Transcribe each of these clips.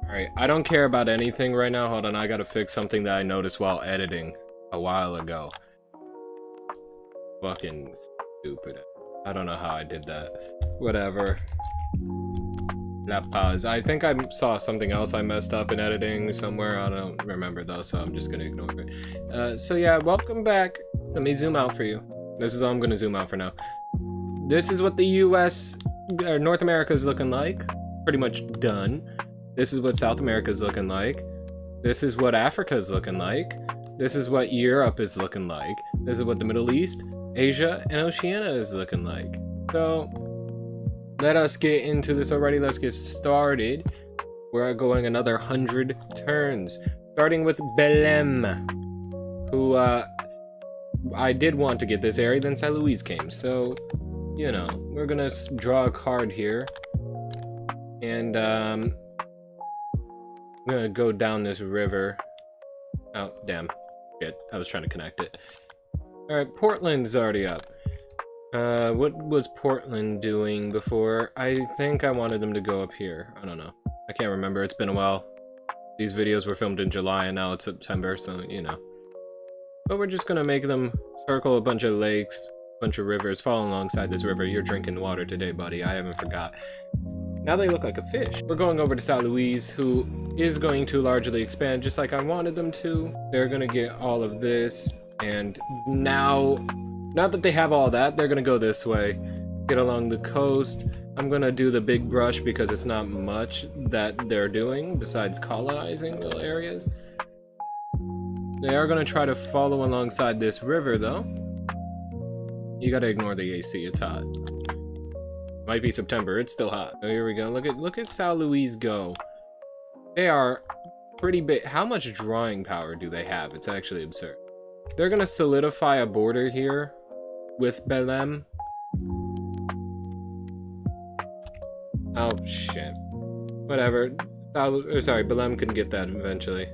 Alright, I don't care about anything right now. Hold on, I gotta fix something that I noticed while editing a while ago. Fucking stupid. I don't know how I did that. Whatever. La pause. I think I saw something else I messed up in editing somewhere. I don't remember though, so I'm just gonna ignore it. So yeah, welcome back. Let me zoom out for you. This is all I'm gonna zoom out for now. This is what the US, or North America is looking like. Pretty much done. This is what South America is looking like. This is what Africa is looking like. This is what Europe is looking like. This is what the Middle East, Asia, and Oceania is looking like. So, let us get into this already. Let's get started. We're going another 100 turns. Starting with Belém, who, I did want to get this area, then Saint Louis came. So, you know, we're gonna draw a card here. And, I'm gonna go down this river. Oh, damn. Shit, I was trying to connect it. Alright, Portland's already up. What was Portland doing before? I think I wanted them to go up here. I don't know. I can't remember, it's been a while. These videos were filmed in July and now it's September, so, you know. But we're just gonna make them circle a bunch of lakes, a bunch of rivers, follow alongside this river. You're drinking water today, buddy, I haven't forgot. Now they look like a fish. We're going over to Saint Louis, who is going to largely expand just like I wanted them to. They're gonna get all of this, and now that they have all that, they're gonna go this way, get along the coast. I'm gonna do the big brush because it's not much that they're doing besides colonizing the areas. They are gonna try to follow alongside this river though. You gotta ignore the AC, it's hot. Might be September, it's still hot. Oh, here we go. Look at Saint Louis go. They are pretty big. How much drawing power do they have? It's actually absurd. They're gonna solidify a border here with Belém. Oh shit. Whatever. Sorry, Belém can get that eventually.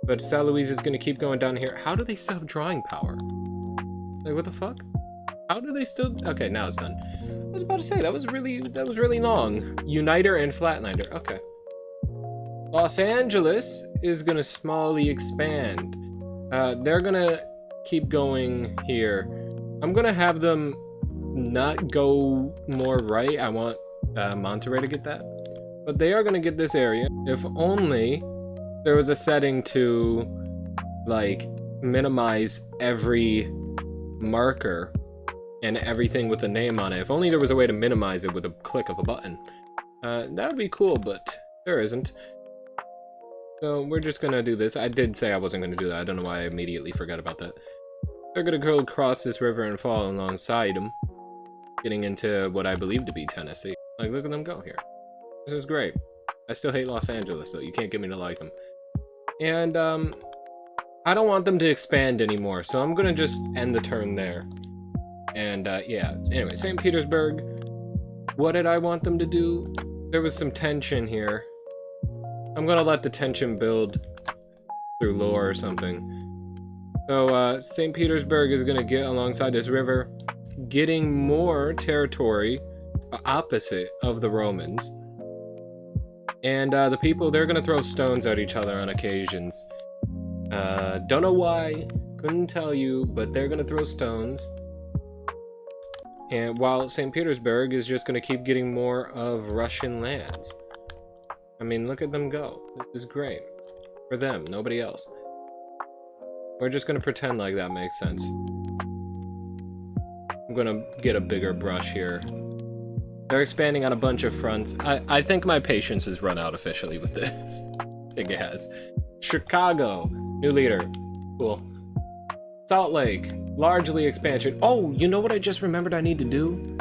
But Saint Louis is gonna keep going down here. How do they still have drawing power? Like, what the fuck? How do they still? Okay, now it's done. I was about to say that was really long. Uniter and Flatlander. Okay. Los Angeles is gonna smallly expand. They're gonna keep going here. I'm gonna have them not go more right. I want Monterey to get that, but they are gonna get this area. If only there was a setting to like minimize every marker and everything with a name on it. If only there was a way to minimize it with a click of a button. That would be cool, but there isn't. So we're just gonna do this. I did say I wasn't gonna do that. I don't know why I immediately forgot about that. They're gonna go across this river and fall alongside them, getting into what I believe to be Tennessee. Like, look at them go here. This is great. I still hate Los Angeles, though. You can't get me to like them. And, I don't want them to expand anymore, so I'm gonna just end the turn there. And, yeah. Anyway, St. Petersburg. What did I want them to do? There was some tension here. I'm gonna let the tension build through lore or something. So, St. Petersburg is gonna get alongside this river, getting more territory opposite of the Romans. And, the people, they're gonna throw stones at each other on occasions. Don't know why, couldn't tell you, but they're gonna throw stones. And while St. Petersburg is just gonna keep getting more of Russian lands. I mean, look at them go. This is great. For them, nobody else. We're just gonna pretend like that makes sense. I'm gonna get a bigger brush here. They're expanding on a bunch of fronts. I think my patience has run out officially with this. I think it has. Chicago, new leader. Cool. Salt Lake, largely expansion. Oh, you know what I just remembered I need to do?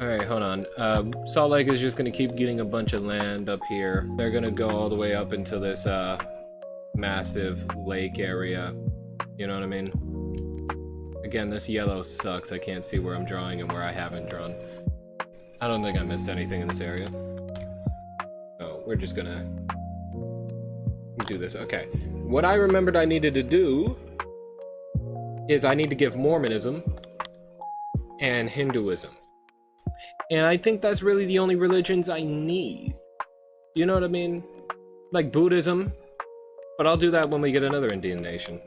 Alright, hold on. Salt Lake is just gonna keep getting a bunch of land up here. They're gonna go all the way up into this, massive lake area. You know what I mean? Again, this yellow sucks. I can't see where I'm drawing and where I haven't drawn. I don't think I missed anything in this area. So, we're just gonna do this. Okay. What I remembered I needed to do is I need to give Mormonism and Hinduism. And I think that's really the only religions I need. You know what I mean? Like Buddhism. But I'll do that when we get another Indian nation.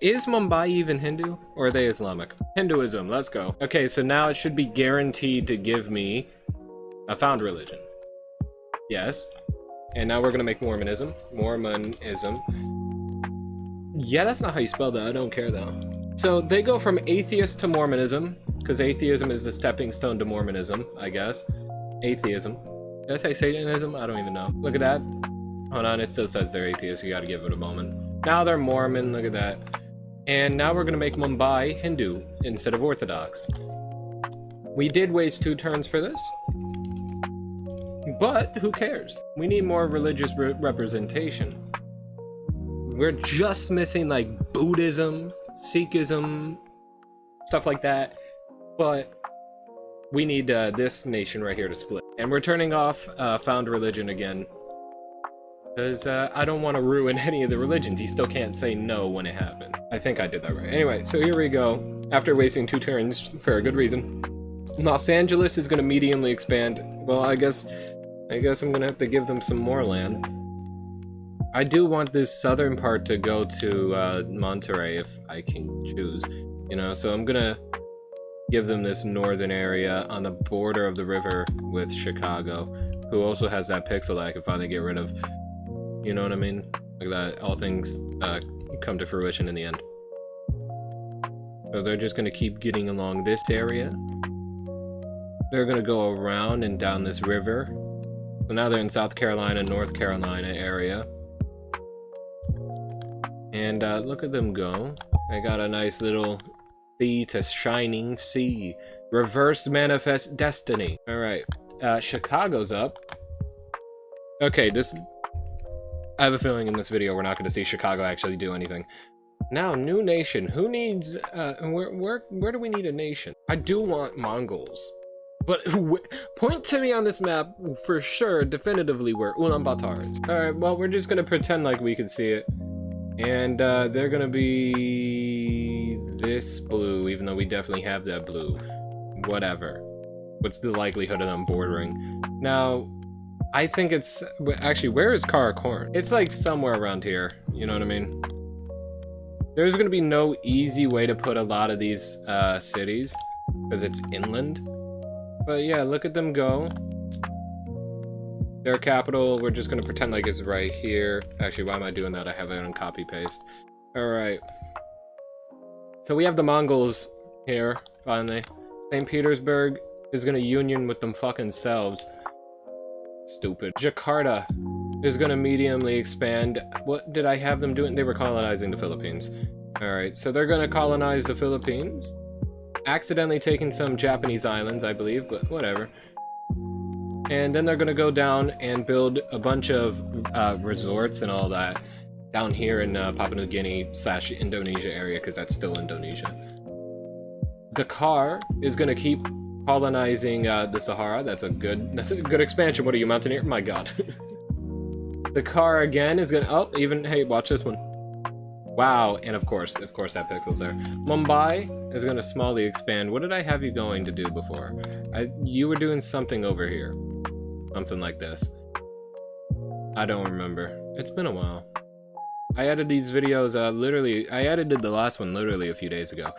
Is Mumbai even Hindu? Or are they Islamic? Hinduism, let's go. Okay, so now it should be guaranteed to give me a found religion. Yes. And now we're gonna make Mormonism. Mormonism. Yeah, that's not how you spell that. I don't care though. So they go from atheist to Mormonism, because atheism is the stepping stone to Mormonism, I guess. Atheism. Did I say Satanism? I don't even know. Look at that. Hold on, it still says they're atheists. You gotta give it a moment. Now they're Mormon, look at that. And now we're gonna make Mumbai Hindu instead of Orthodox. We did waste 2 turns for this. But who cares? We need more religious representation. We're just missing like Buddhism, Sikhism, stuff like that. But we need this nation right here to split. And we're turning off found religion again. Because I don't want to ruin any of the religions. You still can't say no when it happened. I think I did that right. Anyway, so here we go. After wasting 2 turns for a good reason. Los Angeles is going to mediumly expand. Well, I guess I'm going to have to give them some more land. I do want this southern part to go to Monterey if I can choose. You know, so I'm going to give them this northern area on the border of the river with Chicago, who also has that pixel that I can finally get rid of. You know what I mean? Like that, all things come to fruition in the end. So they're just gonna keep getting along this area. They're gonna go around and down this river. So now they're in South Carolina, North Carolina area. And look at them go. They got a nice little sea to shining sea. Reverse manifest destiny. Alright, Chicago's up. Okay, I have a feeling in this video we're not going to see Chicago actually do anything. Now, new nation. Who needs... where do we need a nation? I do want Mongols. But point to me on this map for sure, definitively, where Ulaanbaatar is. Alright, well, we're just going to pretend like we can see it. And they're going to be... this blue, even though we definitely have that blue. Whatever. What's the likelihood of them bordering? Now... I think it's... Actually, where is Karakoram? It's like somewhere around here. You know what I mean? There's going to be no easy way to put a lot of these cities. Because it's inland. But yeah, look at them go. Their capital, we're just going to pretend like it's right here. Actually, why am I doing that? I have it on copy-paste. Alright. So we have the Mongols here, finally. St. Petersburg is going to union with them fucking selves. Stupid. Jakarta is going to mediumly expand. What did I have them doing? They were colonizing the Philippines. Alright, so they're going to colonize the Philippines. Accidentally taking some Japanese islands, I believe, but whatever. And then they're going to go down and build a bunch of resorts and all that down here in Papua New Guinea / Indonesia area, because that's still Indonesia. Dakar is going to keep colonizing the Sahara. That's a good expansion. What are you, mountaineer? My god. The car again is gonna... Oh, even... Hey, watch this one. Wow, and of course that pixel's there. Mumbai is gonna smallly expand. What did I have you going to do before? You were doing something over here. Something like this. I don't remember. It's been a while. I edited these videos, literally... I edited the last one literally a few days ago.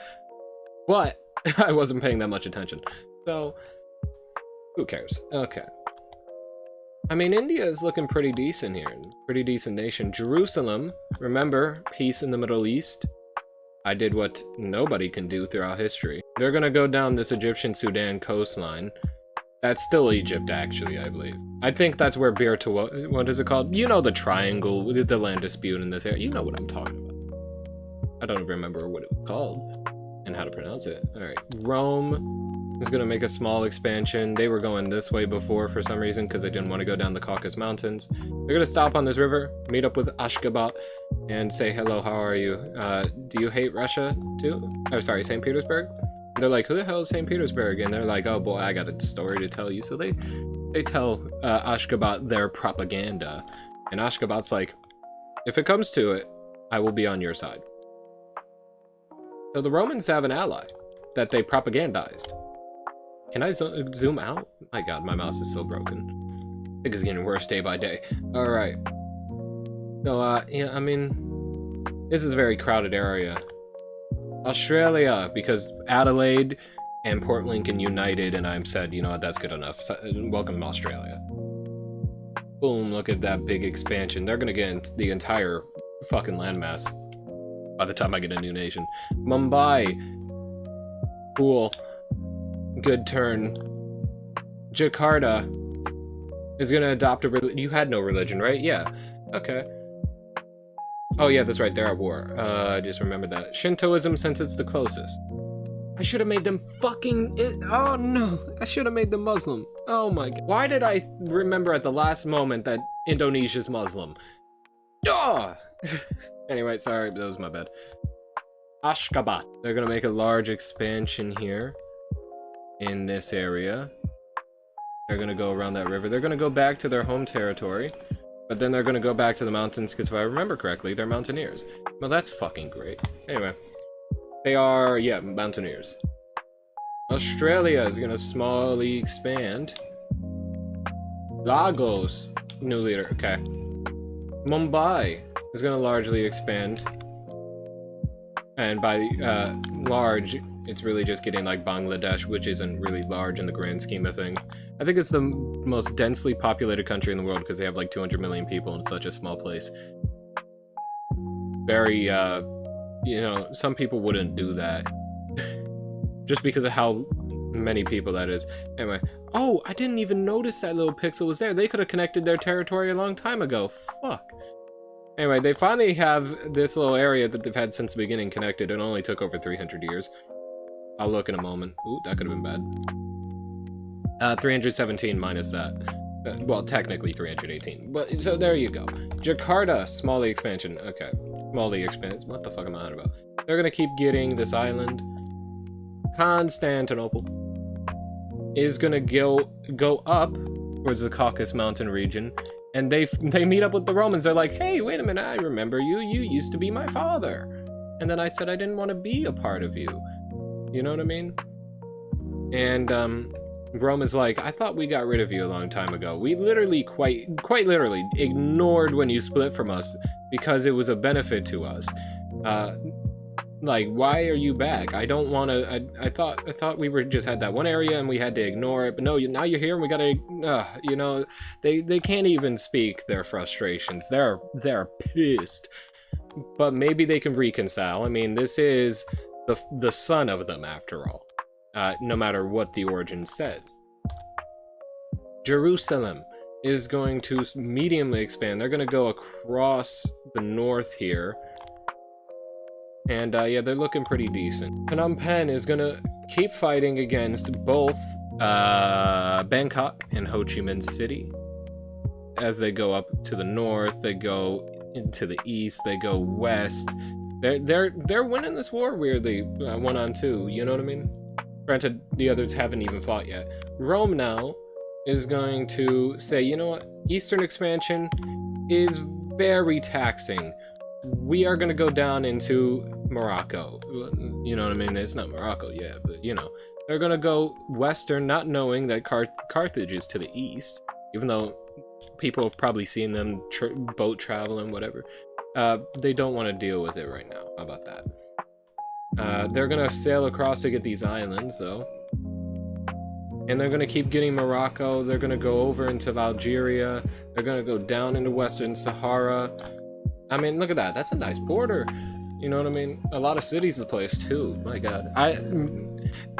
But I wasn't paying that much attention. So, who cares? Okay. I mean, India is looking pretty decent here. Pretty decent nation. Jerusalem, remember, peace in the Middle East. I did what nobody can do throughout history. They're gonna go down this Egyptian-Sudan coastline. That's still Egypt, actually, I believe. I think that's where what is it called? You know the triangle, the land dispute in this area. You know what I'm talking about. I don't remember what it was called and how to pronounce it. Alright, Rome is going to make a small expansion. They were going this way before for some reason because they didn't want to go down the Caucasus Mountains. They're going to stop on this river, meet up with Ashgabat, and say, hello, how are you? Do you hate Russia too? Oh, sorry, St. Petersburg? They're like, who the hell is St. Petersburg? And they're like, oh boy, I got a story to tell you. So they tell Ashgabat their propaganda. And Ashgabat's like, if it comes to it, I will be on your side. So the Romans have an ally that they propagandized. Can I zoom out? My god, my mouse is so broken. think it's getting worse day by day. Alright. So, yeah, I mean, this is a very crowded area. Australia, because Adelaide and Port Lincoln united, and I'm said, you know what, that's good enough. So, welcome, Australia. Boom, look at that big expansion. They're gonna get the entire fucking landmass by the time I get a new nation. Mumbai. Cool. Good turn. Jakarta is gonna adopt a religion. You had no religion, right? Yeah. Okay. Oh yeah, that's right, they're at war. I just remembered that. Shintoism, since it's the closest. I should have made them fucking... Oh no, I should have made them Muslim. Oh my god. Why did I remember at the last moment that Indonesia's Muslim? Oh! Anyway, sorry, that was my bad. Ashgabat. They're gonna make a large expansion here in this area. They're gonna go around that river. They're gonna go back to their home territory, but then they're gonna go back to the mountains because if I remember correctly, they're mountaineers. Well, that's fucking great. Anyway, they are, yeah, mountaineers. Australia is gonna smallly expand. Lagos, new leader. Okay. Mumbai is gonna largely expand. And by large, it's really just getting like Bangladesh, which isn't really large in the grand scheme of things. I think it's the most densely populated country in the world because they have like 200 million people in such a small place. Very, you know, some people wouldn't do that. Just because of how many people that is. Anyway. Oh, I didn't even notice that little pixel was there. They could have connected their territory a long time ago. Fuck. Anyway, they finally have this little area that they've had since the beginning connected. It only took over 300 years. I'll look in a moment. Ooh, that could have been bad. 317 minus that. Well, technically 318. But so there you go. Jakarta, smallly expansion. Okay. Smallly expansion. What the fuck am I on about? They're gonna keep getting this island. Constantinople is gonna go up towards the Caucasus Mountain region. And they meet up with the Romans. They're like, hey, wait a minute, I remember you. You used to be my father. And then I said I didn't want to be a part of you. You know what I mean? And Rome is like, I thought we got rid of you a long time ago. We literally, quite literally, ignored when you split from us because it was a benefit to us. Like, why are you back? I don't want to. I thought we were just had that one area and we had to ignore it. But no, now you're here and we gotta. You know, they can't even speak their frustrations. They're pissed. But maybe they can reconcile. I mean, this is the son of them after all. No matter what the origin says. Jerusalem is going to mediumly expand. They're going to go across the north here. And yeah, they're looking pretty decent. Phnom Penh is gonna keep fighting against both Bangkok and Ho Chi Minh City. As they go up to the north, they go into the east, they go west. They're winning this war weirdly, 1-on-2. You know what I mean? Granted, the others haven't even fought yet. Rome now is going to say, you know what? Eastern expansion is very taxing. We are going to go down into Morocco. You know what I mean? It's not Morocco yet, but you know. They're going to go western, not knowing that Carthage is to the east, even though people have probably seen them boat travel and whatever. They don't want to deal with it right now. How about that? They're going to sail across to get these islands, though. And they're going to keep getting Morocco. They're going to go over into Algeria. They're going to go down into Western Sahara. I mean, look at that. That's a nice border. You know what I mean? A lot of cities in the place, too. My God.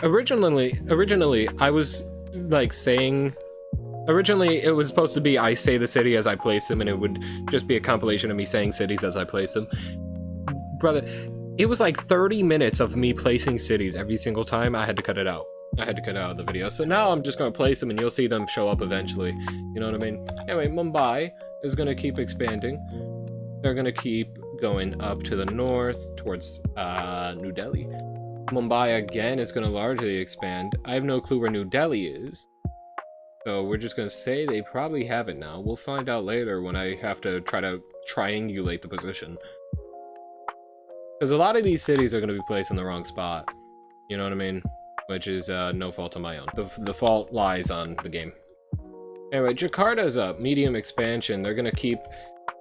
Originally, I was, like, saying... Originally, it was supposed to be I say the city as I place them, and it would just be a compilation of me saying cities as I place them. Brother, it was like 30 minutes of me placing cities every single time. I had to cut it out. I had to cut it out of the video. So now I'm just going to place them, and you'll see them show up eventually. You know what I mean? Anyway, Mumbai is going to keep expanding. They're going to keep going up to the north towards New Delhi. Mumbai, again, is going to largely expand. I have no clue where New Delhi is. So we're just going to say they probably have it now. We'll find out later when I have to try to triangulate the position. Because a lot of these cities are going to be placed in the wrong spot. You know what I mean? Which is no fault of my own. The fault lies on the game. Anyway, Jakarta's up, medium expansion. They're gonna keep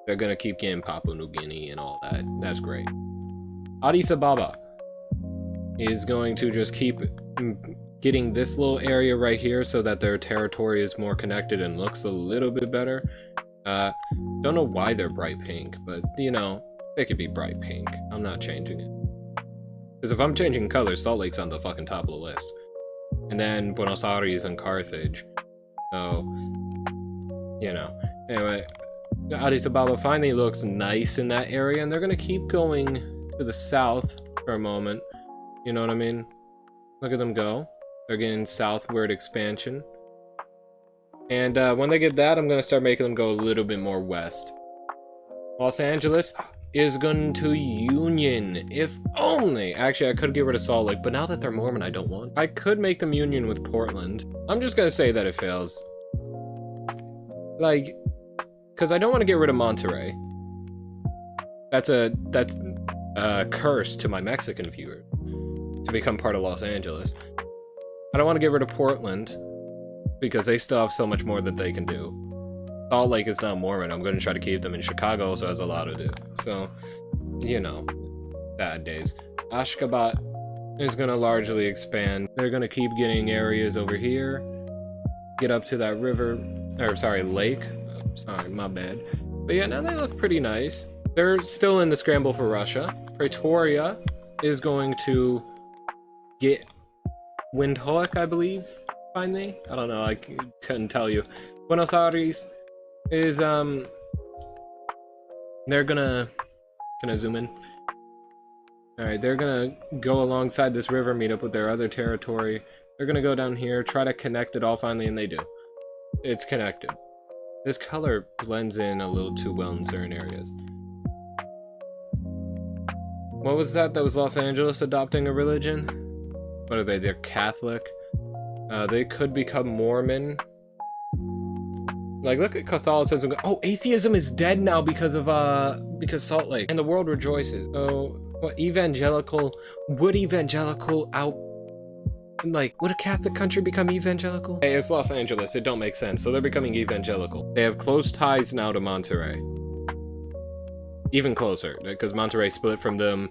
getting Papua New Guinea and all that. That's great. Addis Ababa is going to just keep getting this little area right here so that their territory is more connected and looks a little bit better. Don't know why they're bright pink, but you know, they could be bright pink. I'm not changing it. Because if I'm changing colors, Salt Lake's on the fucking top of the list. And then Buenos Aires and Carthage. So, you know. Anyway, Addis Ababa finally looks nice in that area, and they're gonna keep going to the south for a moment. You know what I mean? Look at them go. They're getting southward expansion. And when they get that, I'm gonna start making them go a little bit more west. Los Angeles is going to Union, if only. Actually, I could get rid of Salt Lake, but now that they're Mormon, I don't want. I could make them Union with Portland. I'm just gonna say that it fails. Like, because I don't want to get rid of Monterey. That's a curse to my Mexican viewers to become part of Los Angeles. I don't want to get rid of Portland because they still have so much more that they can do. Salt Lake is now Mormon. I'm going to try to keep them in Chicago, also has a lot to do. So, you know, bad days. Ashgabat is going to largely expand. They're going to keep getting areas over here. Get up to that river, or sorry, lake. Oh, sorry, my bad. But yeah, now they look pretty nice. They're still in the scramble for Russia. Pretoria is going to get Windhoek, I believe, finally. I don't know, I couldn't tell you. Buenos Aires is, they're gonna... Can I zoom in? Alright, they're gonna go alongside this river, meet up with their other territory. They're gonna go down here, try to connect it all finally, and they do. It's connected. This color blends in a little too well in certain areas. What was that? That was Los Angeles adopting a religion? What are they? They're Catholic. They could become Mormon. Like, look at Catholicism. Oh, atheism is dead now because Salt Lake. And the world rejoices. So, what, evangelical? Would evangelical out... Like, would a Catholic country become evangelical? Hey, it's Los Angeles. It don't make sense. So they're becoming evangelical. They have close ties now to Monterey. Even closer, because Monterey split from them.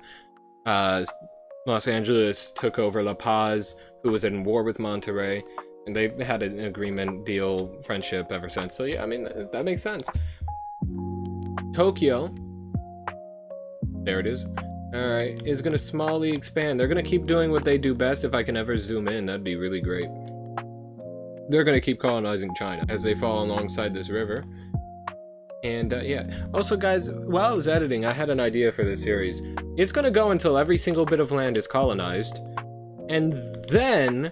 Los Angeles took over La Paz, who was in war with Monterey. And they've had an agreement, deal, friendship ever since. So yeah, I mean, that makes sense. Tokyo. There it is. Alright, is going to smallly expand. They're going to keep doing what they do best. If I can ever zoom in, that'd be really great. They're going to keep colonizing China as they fall alongside this river. And yeah. Also, guys, while I was editing, I had an idea for this series. It's going to go until every single bit of land is colonized. And then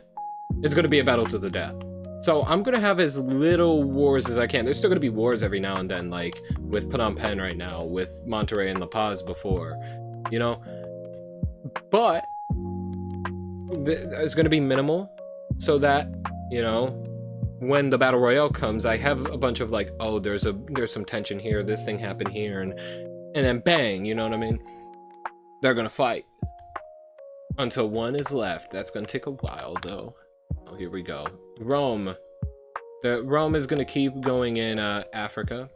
it's going to be a battle to the death. So I'm going to have as little wars as I can. There's still going to be wars every now and then, like with Phnom Penh right now, with Monterey and La Paz before. You know, but it's going to be minimal so that, you know, when the battle royale comes, I have a bunch of like, oh, there's some tension here, this thing happened here, and then bang, you know what I mean? They're going to fight until one is left. That's going to take a while though. Oh, here we go. Rome. Rome is going to keep going in Africa.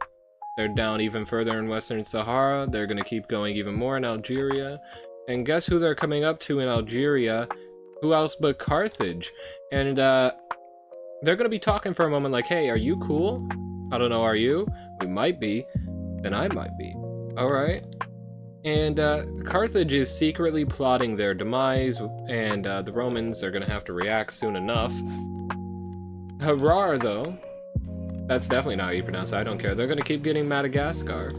They're down even further in Western Sahara. They're going to keep going even more in Algeria. And guess who they're coming up to in Algeria? Who else but Carthage? And they're going to be talking for a moment like, hey, are you cool? I don't know, are you? We might be. Then I might be. Alright. And Carthage is secretly plotting their demise, and the Romans are going to have to react soon enough. Harar, though... That's definitely not how you pronounce it. I don't care. They're going to keep getting Madagascar.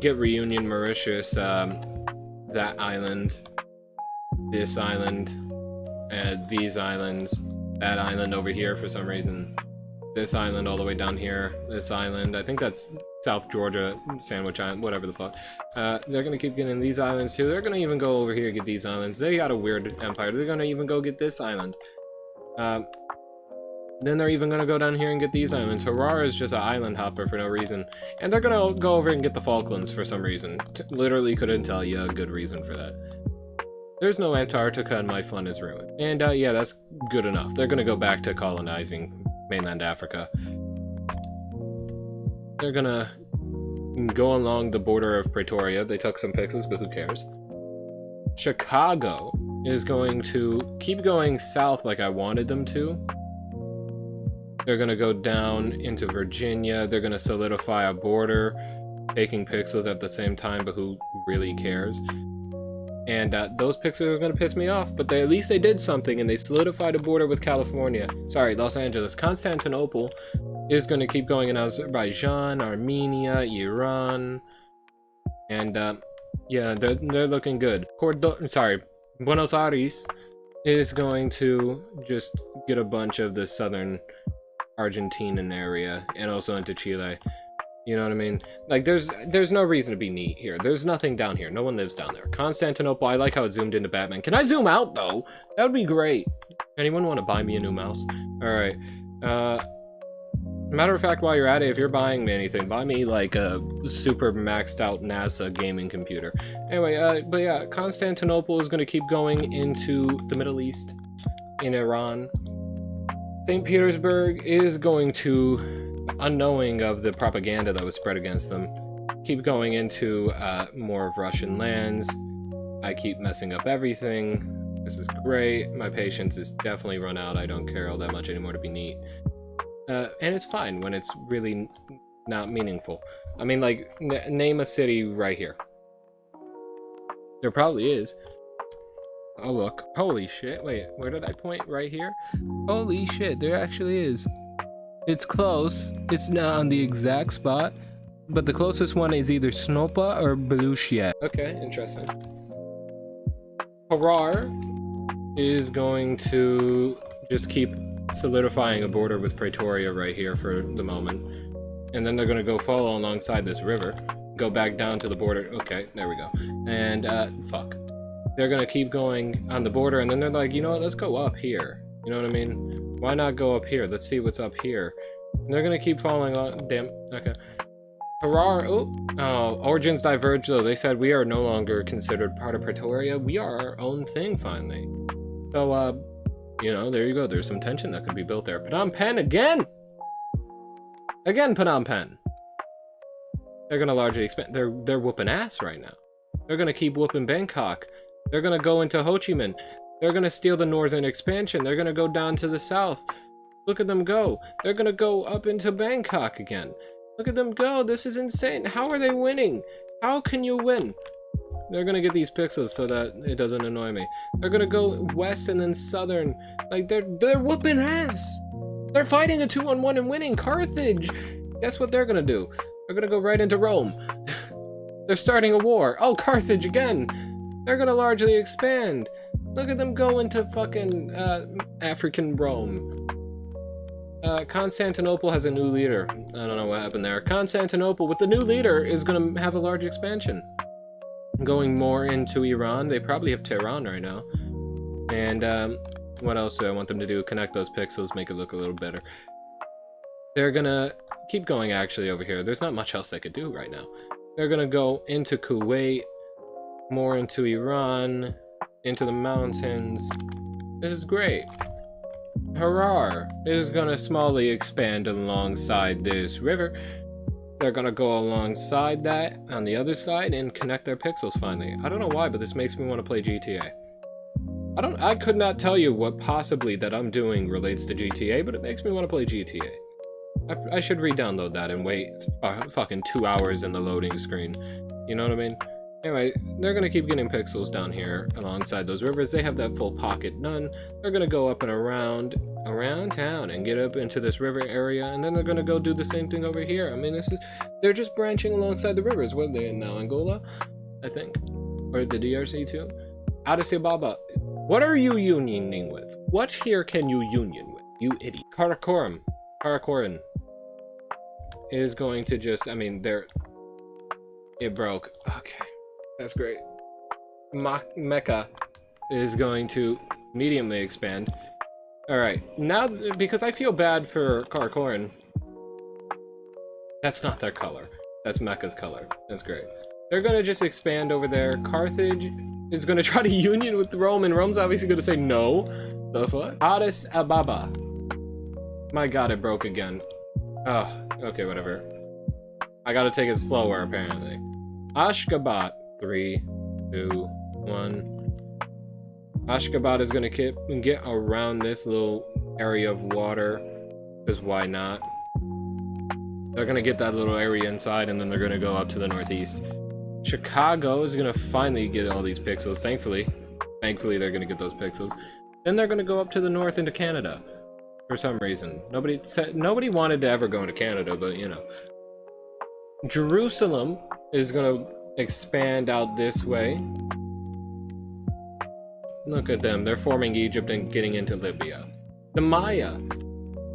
Get Reunion, Mauritius, that island, this island, these islands, that island over here for some reason, this island all the way down here, this island. I think that's South Georgia, Sandwich Island, whatever the fuck. They're going to keep getting these islands too. They're going to even go over here and get these islands. They got a weird empire. They're going to even go get this island. Then they're even going to go down here and get these islands. Harar is just an island hopper for no reason. And they're going to go over and get the Falklands for some reason. Literally couldn't tell you a good reason for that. There's no Antarctica and my fun is ruined. And yeah, that's good enough. They're going to go back to colonizing mainland Africa. they're gonna go along the border of Pretoria. They took some pixels, but who cares? Chicago is going to keep going south like I wanted them to. They're gonna go down into Virginia. They're gonna solidify a border, taking pixels at the same time, but who really cares? And those pixels are gonna piss me off, but at least they did something, and they solidified a border with California. Sorry, Los Angeles. Constantinople is gonna keep going in Azerbaijan, Armenia, Iran, and yeah, they're looking good. Buenos Aires is going to just get a bunch of the southern Argentinian area, and also into Chile. You know what I mean? Like, there's no reason to be neat here. There's nothing down here. No one lives down there. Constantinople, I like how it zoomed into Batman. Can I zoom out, though? That would be great. Anyone want to buy me a new mouse? Alright. Matter of fact, while you're at it, if you're buying me anything, buy me, like, a super maxed out NASA gaming computer. Anyway, but yeah, Constantinople is going to keep going into the Middle East, in Iran. St. Petersburg is going to, unknowing of the propaganda that was spread against them, keep going into more of Russian lands. I keep messing up everything. This is great. My patience is definitely run out. I don't care all that much anymore to be neat. And it's fine when it's really not meaningful. I mean, like, name a city right here. There probably is. Oh, look. Holy shit. Wait, where did I point? Right here? Holy shit, there actually is. It's close. It's not on the exact spot, but the closest one is either Snopa or Belushia. Okay, interesting. Harar is going to just keep solidifying a border with Pretoria right here for the moment. And then they're going to go follow alongside this river, go back down to the border. Okay, there we go. And, fuck. They're going to keep going on the border, and then they're like, you know what, let's go up here. You know what I mean? Why not go up here? Let's see what's up here. And they're going to keep following on. Damn, okay. Harar, origins diverge, though. They said we are no longer considered part of Pretoria. We are our own thing, finally. So, you know, there you go. There's some tension that could be built there. Phnom Penh again! Again, Phnom Penh. They're gonna largely expand. They're whooping ass right now. They're gonna keep whooping Bangkok. They're gonna go into Ho Chi Minh. They're gonna steal the northern expansion. They're gonna go down to the south. Look at them go. They're gonna go up into Bangkok again. Look at them go. This is insane. How are they winning? How can you win? They're gonna get these pixels so that it doesn't annoy me. They're gonna go west and then southern. Like, they're whooping ass. They're fighting a 2-on-1 and winning. Carthage. Guess what they're gonna do? They're gonna go right into Rome. They're starting a war. Oh, Carthage again. They're gonna largely expand. Look at them go into fucking African Rome. Constantinople has a new leader. I don't know what happened there. Constantinople with the new leader is gonna have a large expansion. Going more into Iran. They probably have Tehran right now. And what else do I want them to do? Connect those pixels, make it look a little better. They're gonna keep going actually over here. There's not much else they could do right now. They're gonna go into Kuwait, more into Iran, into the mountains. This is great. Harar is gonna smallly expand alongside this river. They're gonna go alongside that on the other side and connect their pixels finally. I don't know why, but this makes me want to play GTA. I could not tell you what possibly that I'm doing relates to GTA, but it makes me want to play GTA. I should re-download that and wait fucking 2 hours in the loading screen. You know what I mean? Anyway, they're gonna keep getting pixels down here alongside those rivers. They have that full pocket done. They're gonna go up and around town and get up into this river area, and then they're gonna go do the same thing over here. I mean, they're just branching alongside the rivers. What are they in now? Angola, I think, or the DRC too. Addis Ababa. What are you unioning with? What here can you union with? You idiot. Karakoram is going to just. I mean, it broke. Okay. That's great. Mecca is going to mediumly expand. Alright, now, because I feel bad for Karakoram. That's not their color. That's Mecca's color. That's great. They're gonna just expand over there. Carthage is gonna try to union with Rome, and Rome's obviously gonna say no. The fuck? Addis Ababa. My god, it broke again. Oh, okay, whatever. I gotta take it slower, apparently. Ashgabat. 3, 2, 1. Ashgabat is gonna get around this little area of water, because why not? They're gonna get that little area inside, and then they're gonna go up to the northeast. Chicago is gonna finally get all these pixels, thankfully. Thankfully, they're gonna get those pixels. Then they're gonna go up to the north into Canada. For some reason. Nobody wanted to ever go into Canada, but you know. Jerusalem is gonna expand out this way. Look at them. They're forming Egypt and getting into Libya. The Maya.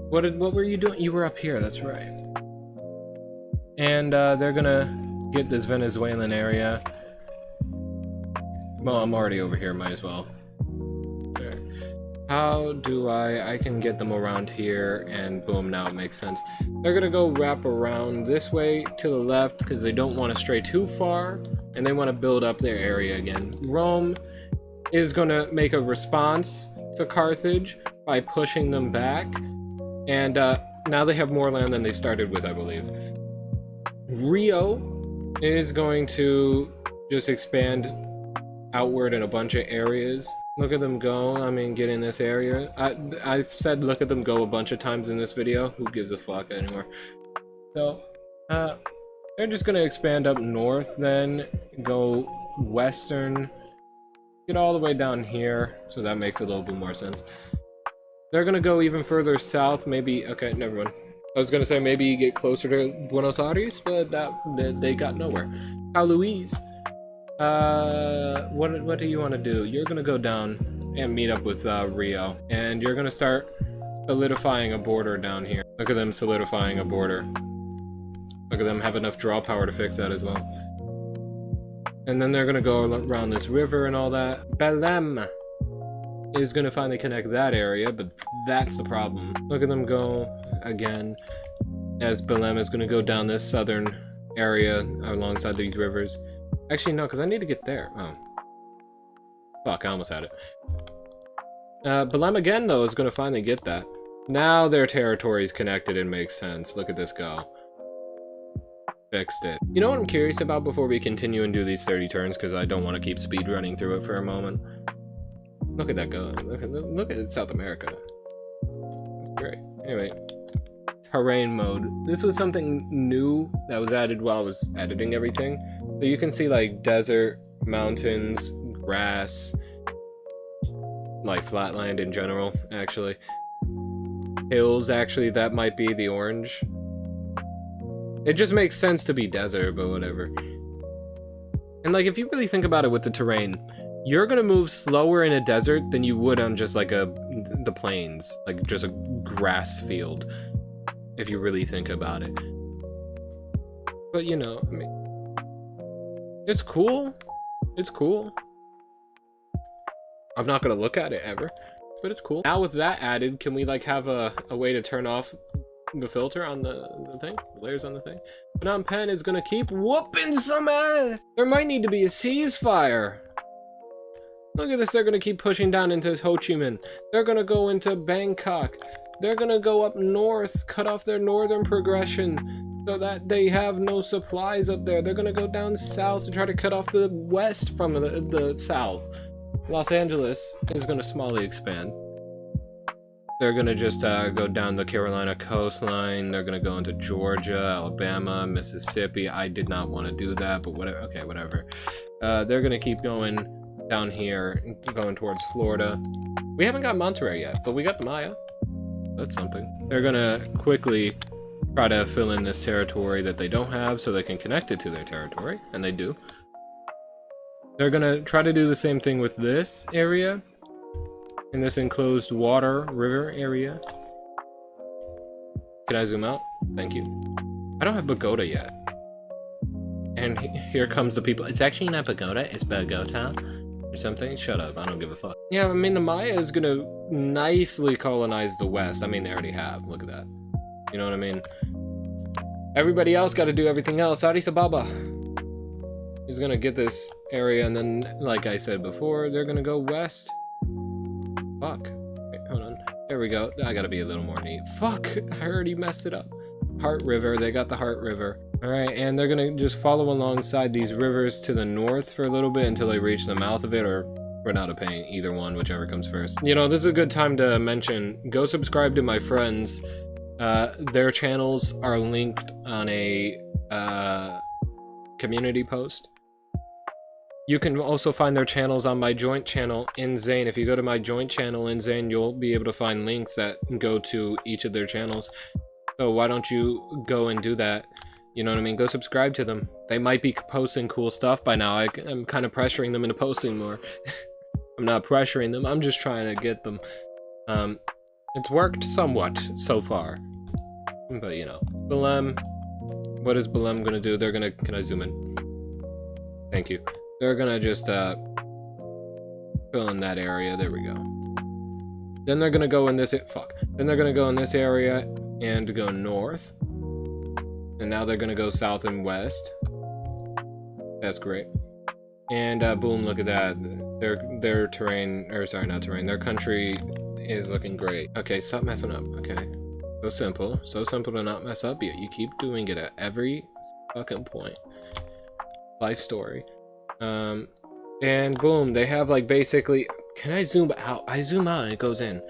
What were you doing? You were up here, that's right. And they're gonna get this Venezuelan area. Well, I'm already over here, might as well. There. How do I can get them around here, and boom, now it makes sense. They're gonna go wrap around this way to the left because they don't want to stray too far, and they want to build up their area again. Rome is gonna make a response to Carthage by pushing them back, and now they have more land than they started with, I believe. Rio is going to just expand outward in a bunch of areas. Look at them go. I mean, get in this area. I said look at them go a bunch of times in this video. Who gives a fuck anymore? So, they're just gonna expand up north, then go western, get all the way down here. So that makes a little bit more sense. They're gonna go even further south, maybe. Okay, never mind. I was gonna say maybe get closer to Buenos Aires, but they got nowhere. How Louise? What do you want to do? You're gonna go down and meet up with Rio, and you're gonna start solidifying a border down here. Look at them solidifying a border. Look at them have enough draw power to fix that as well. And then they're gonna go around this river and all that. Belém is gonna finally connect that area, but that's the problem. Look at them go again, as Belém is gonna go down this southern area alongside these rivers. Actually, no, because I need to get there. Oh. Fuck, I almost had it. Belém again, though, is going to finally get that. Now their territory is connected and makes sense. Look at this go. Fixed it. You know what I'm curious about before we continue and do these 30 turns, because I don't want to keep speed running through it for a moment. Look at that go. Look at South America. That's great. Anyway. Terrain mode. This was something new that was added while I was editing everything. So you can see like desert, mountains, grass, like flatland in general, actually. Hills, actually, that might be the orange. It just makes sense to be desert, but whatever. And like, if you really think about it with the terrain, you're gonna move slower in a desert than you would on just like the plains, like just a grass field, if you really think about it. But you know, I mean, it's cool. It's cool. I'm not gonna look at it ever, but it's cool. Now with that added, can we like have a way to turn off the filter on the thing? The layers on the thing? Phnom Penh is gonna keep whooping some ass! There might need to be a ceasefire! Look at this, they're gonna keep pushing down into Ho Chi Minh. They're gonna go into Bangkok. They're gonna go up north, cut off their northern progression, so that they have no supplies up there. They're gonna go down south to try to cut off the west from the south. Los Angeles is gonna smallly expand. They're gonna just go down the Carolina coastline. They're gonna go into Georgia, Alabama, Mississippi. I did not want to do that, but whatever. Okay, whatever. They're gonna keep going down here, going towards Florida. We haven't got Monterey yet, but we got the Maya. That's something. They're gonna quickly try to fill in this territory that they don't have so they can connect it to their territory, and they do. They're gonna try to do the same thing with this area, in this enclosed water river area. Can I zoom out? Thank you. I don't have Bogota yet. And here comes the people. It's actually not Bogota, it's Bogota or something. Shut up, I don't give a fuck. Yeah, I mean, the Maya is gonna nicely colonize the West. I mean, they already have. Look at that. You know what I mean? Everybody else got to do everything else. Addis Ababa is gonna get this area, and then, like I said before, they're gonna go west. Fuck. Wait, hold on. There we go. I gotta be a little more neat. Fuck! I already messed it up. Heart River. They got the Heart River. Alright, and they're gonna just follow alongside these rivers to the north for a little bit until they reach the mouth of it, or run out of paint. Either one, whichever comes first. You know, this is a good time to mention, go subscribe to my friends. Their channels are linked on a community post. You can also find their channels on my joint channel in Zane. If you go to my joint channel in Zane, you'll be able to find links that go to each of their channels. So why don't you go and do that? You know what I mean? Go subscribe to them. They might be posting cool stuff by now. I'm kind of pressuring them into posting more. I'm not pressuring them. I'm just trying to get them. It's worked somewhat so far. But, you know. Belem. What is Belem gonna do? They're gonna... Can I zoom in? Thank you. They're gonna just, fill in that area. There we go. Then they're gonna go in this... Fuck. Then they're gonna go in this area and go north. And now they're gonna go south and west. That's great. And boom, look at that. Their terrain, or sorry, not terrain, their country is looking great. Okay, stop messing up, okay? So simple to not mess up, yet you keep doing it at every fucking point. Life story. And boom, they have like basically, can I zoom out? I zoom out and it goes in.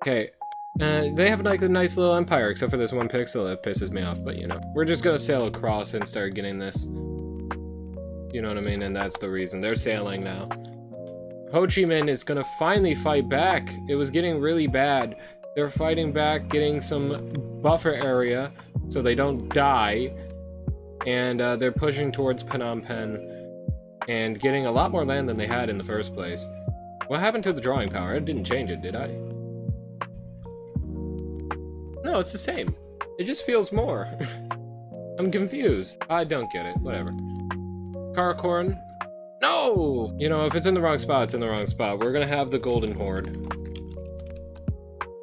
Okay. They have like a nice little empire, except for this one pixel that pisses me off, but you know. We're just gonna sail across and start getting this. You know what I mean? And that's the reason. They're sailing now. Ho Chi Minh is gonna finally fight back. It was getting really bad. They're fighting back, getting some buffer area so they don't die. And they're pushing towards Phnom Penh and getting a lot more land than they had in the first place. What happened to the drawing power? I didn't change it, did I? No, it's the same. It just feels more. I'm confused. I don't get it. Whatever. Karakoram? No! You know, if it's in the wrong spot, it's in the wrong spot. We're gonna have the Golden Horde.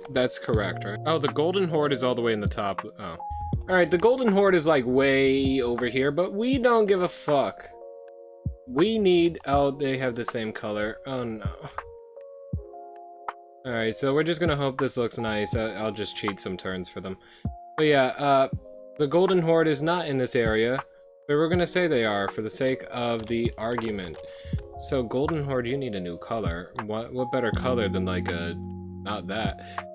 That's correct, right? Oh, the Golden Horde is all the way in the top. Oh. Alright, the Golden Horde is like way over here, but we don't give a fuck. We need... Oh, they have the same color. Oh, no. Alright, so we're just gonna hope this looks nice. I'll just cheat some turns for them. But yeah, the Golden Horde is not in this area, but we're gonna say they are for the sake of the argument. So, Golden Horde, you need a new color. What better color than like a... Not that.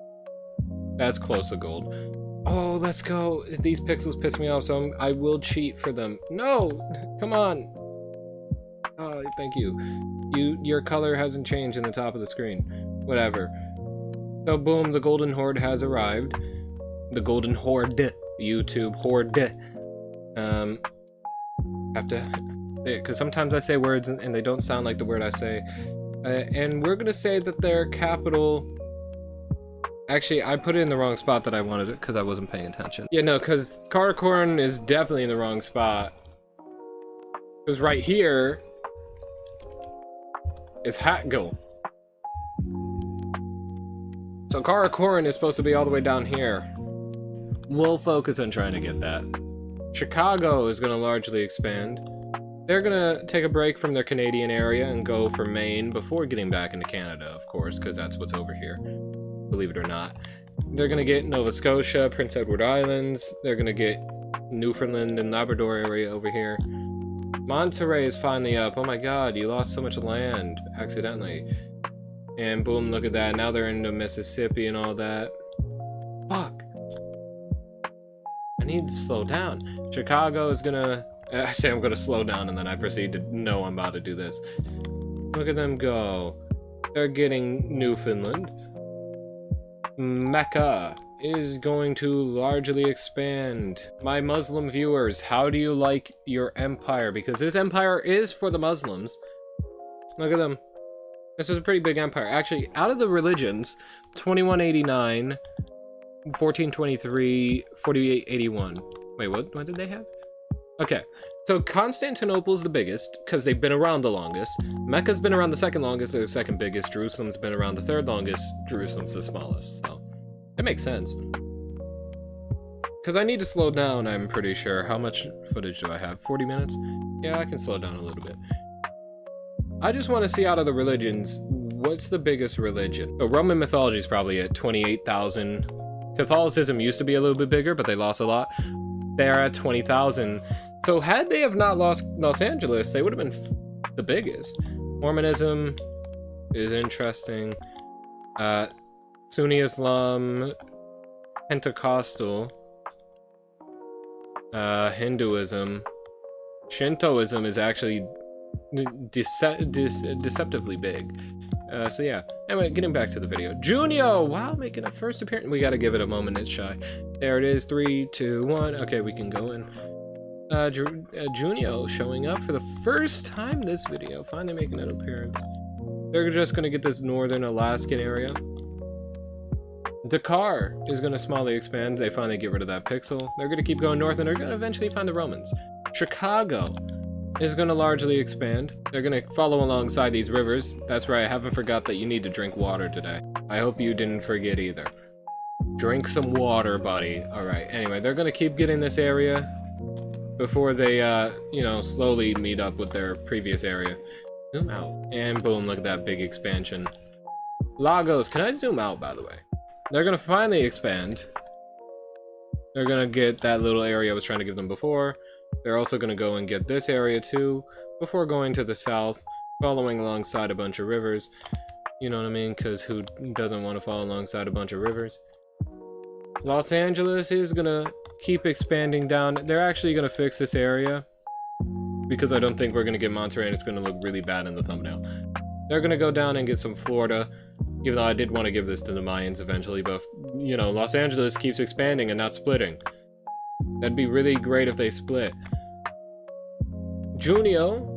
That's close to gold. Oh, let's go. These pixels piss me off, so I will cheat for them. No! Come on! Oh, thank you. Your color hasn't changed in the top of the screen. Whatever. So boom, the Golden Horde has arrived. The Golden Horde. YouTube Horde. Have to say it, because sometimes I say words and they don't sound like the word I say. And we're gonna say that their capital... Actually, I put it in the wrong spot that I wanted it, because I wasn't paying attention. Yeah, no, because Karakoram is definitely in the wrong spot. Because right here... is Hatgil. So Karakoram is supposed to be all the way down here. We'll focus on trying to get that. Chicago is going to largely expand. They're going to take a break from their Canadian area and go for Maine before getting back into Canada, of course, because that's what's over here. Believe it or not. They're going to get Nova Scotia, Prince Edward Islands. They're going to get Newfoundland and Labrador area over here. Monterey is finally up. Oh my god, you lost so much land accidentally. And boom, look at that. Now they're into Mississippi and all that. Fuck. I need to slow down. Chicago is gonna... I say I'm gonna slow down and then I proceed to know I'm about to do this. Look at them go. They're getting Newfoundland. Mecca is going to largely expand. My Muslim viewers, how do you like your empire? Because this empire is for the Muslims. Look at them. This is a pretty big empire. Actually, out of the religions, 2189, 1423, 4881. Wait, what did they have? Okay, so Constantinople's the biggest, because they've been around the longest. Mecca's been around the second longest, they're the second biggest. Jerusalem's been around the third longest. Jerusalem's the smallest, so it makes sense. Because I need to slow down, I'm pretty sure. How much footage do I have? 40 minutes? Yeah, I can slow down a little bit. I just want to see out of the religions, what's the biggest religion? So Roman mythology is probably at 28,000. Catholicism used to be a little bit bigger, but they lost a lot. They're at 20,000. So had they have not lost Los Angeles, they would have been the biggest. Mormonism is interesting. Sunni Islam, Pentecostal, Hinduism, Shintoism is actually deceptively big. So yeah. Anyway, getting back to the video. Junio! Wow, making a first appearance. We gotta give it a moment, it's shy. There it is. 3, 2, 1. Okay, we can go in. Junio showing up for the first time this video. Finally making an appearance. They're just gonna get this northern Alaskan area. Dakar is gonna smallly expand. They finally get rid of that pixel. They're gonna keep going north and they're gonna eventually find the Romans. Chicago is gonna largely expand. They're gonna follow alongside these rivers. That's right, I haven't forgot that you need to drink water today. I hope you didn't forget either. Drink some water, buddy. Alright, anyway, they're gonna keep getting this area before they, you know, slowly meet up with their previous area. Zoom out. And boom, look at that big expansion. Lagos, can I zoom out, by the way? They're gonna finally expand. They're gonna get that little area I was trying to give them before. They're also gonna go and get this area too, before going to the south, following alongside a bunch of rivers. You know what I mean? Because who doesn't want to follow alongside a bunch of rivers? Los Angeles is gonna keep expanding down. They're actually gonna fix this area, because I don't think we're gonna get Monterey and it's gonna look really bad in the thumbnail. They're gonna go down and get some Florida. Even though I did want to give this to the Mayans eventually, but, you know, Los Angeles keeps expanding and not splitting. That'd be really great if they split. Junio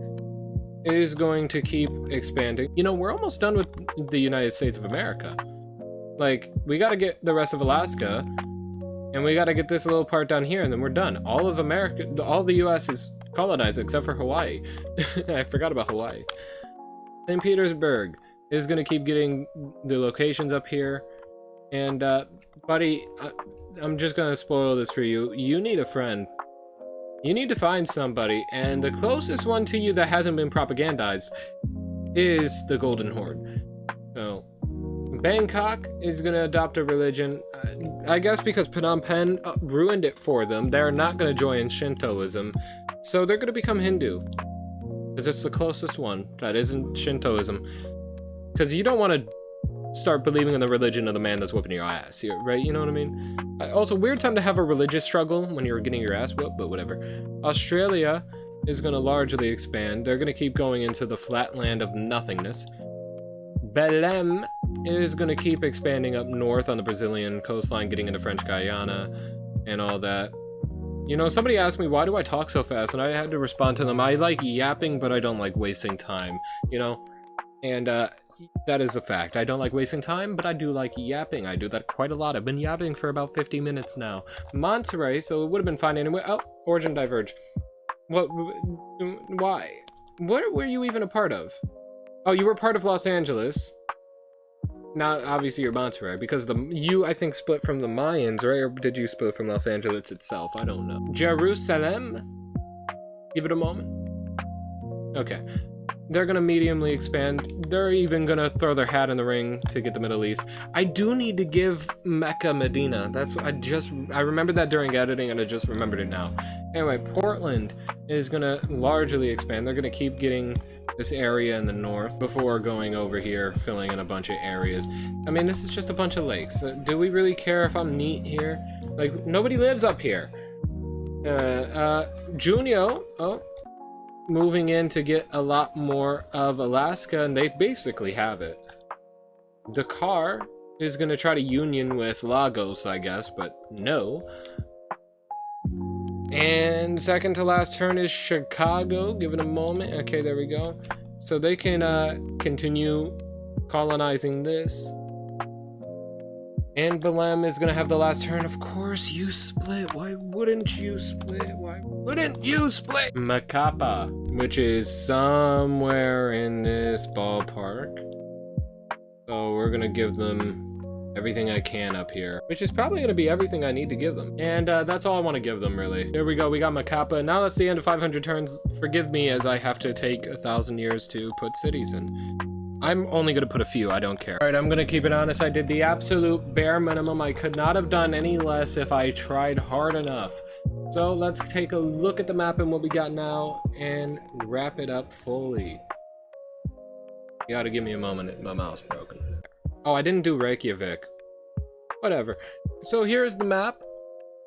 is going to keep expanding. You know, we're almost done with the United States of America. Like, we gotta get the rest of Alaska, and we gotta get this little part down here, and then we're done. All of America, all the US is colonized except for Hawaii. I forgot about Hawaii. St. Petersburg is going to keep getting the locations up here. And, buddy, I'm just going to spoil this for you. You need a friend. You need to find somebody. And the closest one to you that hasn't been propagandized is the Golden Horde. So, Bangkok is going to adopt a religion. I guess because Phnom Penh ruined it for them. They're not going to join Shintoism. So they're going to become Hindu. Because it's the closest one that isn't Shintoism. Because you don't want to start believing in the religion of the man that's whooping your ass, right? You know what I mean? Also, weird time to have a religious struggle when you're getting your ass whooped, but whatever. Australia is going to largely expand. They're going to keep going into the flat land of nothingness. Belém is going to keep expanding up north on the Brazilian coastline, getting into French Guyana and all that. You know, somebody asked me, why do I talk so fast? And I had to respond to them. I like yapping, but I don't like wasting time, you know? And, that is a fact. I don't like wasting time, but I do like yapping. I do that quite a lot. I've been yapping for about 50 minutes now. Monterey, so it would have been fine anyway. Oh, origin diverge. What? Why? What were you even a part of? Oh, you were part of Los Angeles. Now, obviously, you're Monterey, because you, I think, split from the Mayans, right? Or did you split from Los Angeles itself? I don't know. Jerusalem? Give it a moment. Okay. They're gonna mediumly expand. They're even gonna throw their hat in the ring to get the Middle East. I do need to give Mecca Medina. That's what I remembered that during editing and I just remembered it now. Anyway, Portland is gonna largely expand. They're gonna keep getting this area in the north before going over here, filling in a bunch of areas. I mean, this is just a bunch of lakes. Do we really care if I'm neat here? Like, nobody lives up here. Junio, moving in to get a lot more of Alaska, and they basically have it. Dakar is going to try to union with Lagos, I guess, but no. And second to last turn is Chicago. Give it a moment. Okay, there we go. So they can continue colonizing this. And Belém is going to have the last turn. Of course, you split. Why wouldn't you split? Why wouldn't you split? Macapa, which is somewhere in this ballpark. So we're going to give them everything I can up here, which is probably going to be everything I need to give them. And that's all I want to give them, really. There we go. We got Macapa. Now that's the end of 500 turns. Forgive me as I have to take 1,000 years to put cities in. I'm only going to put a few, I don't care. Alright, I'm going to keep it honest. I did the absolute bare minimum. I could not have done any less if I tried hard enough. So let's take a look at the map and what we got now and wrap it up fully. You gotta give me a moment, my mouse broken. Oh, I didn't do Reykjavik. Whatever. So here's the map.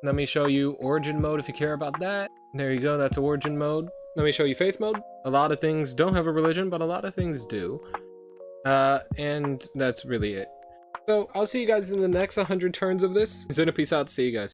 Let me show you origin mode if you care about that. There you go, that's origin mode. Let me show you faith mode. A lot of things don't have a religion, but a lot of things do. And that's really it. So I'll see you guys in the next 100 turns of this. Zena, peace out, see you guys.